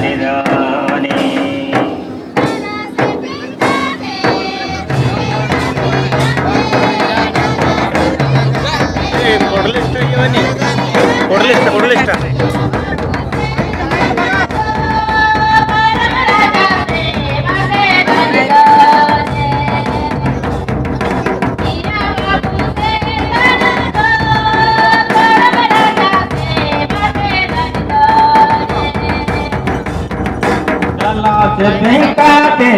धनी धनी से फेंकाते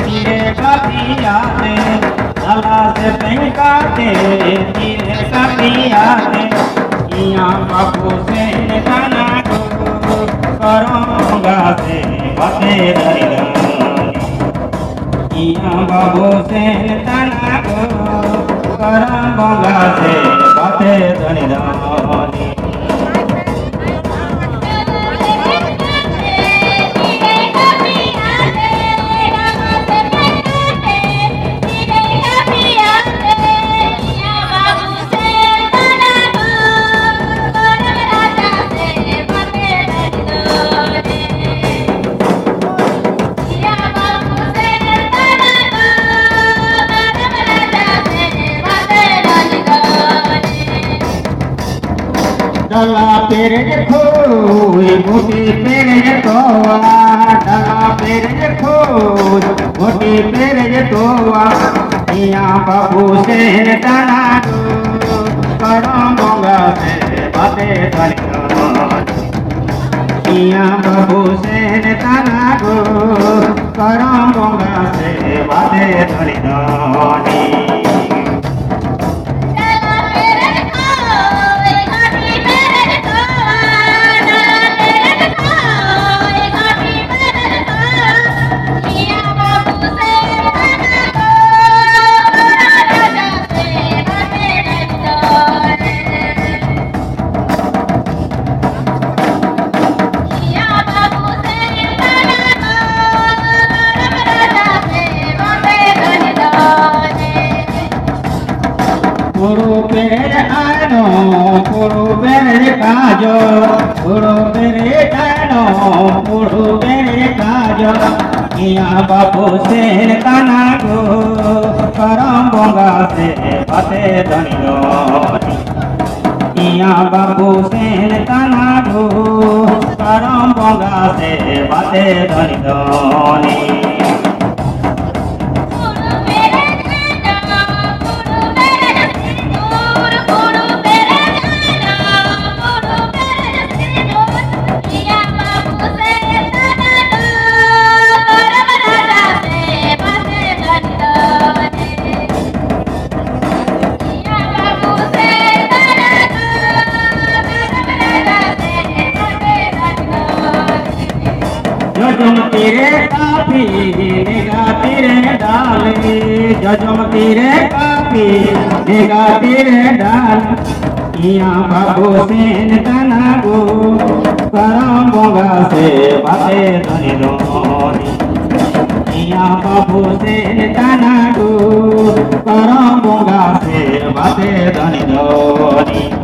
तीरे काटियाते नला से फेंकाते तीरे काटियाते इया बाबू से गाना को करूँगा से बातें धनी इया बाबू से गाना को करूँगा से बातें धनी डला पेरे खोई मोटी पेरे तोवा डला पेरे खोई मोटी पेरे तोवा इया बाबू से दाना करमोगा से बाते धनी इया बाबू से दाना करमोगा से बाते धनी पुरु पेरे आनो पुरु पेरे काजो पुरु पेरे आनो पुरु पेरे काजो इया बाबू से काना को करमोगा से बाते धनी इया बाबू से काना को करमोगा से बाते धनी जजम तीरे काफी निगा तीरे डाले जजम तीरे काफी निगा तीरे डाल इया बाबू से तना गो करमोगा से बाते धनी इया बाबू से तना गो करमोगा से बाते धनी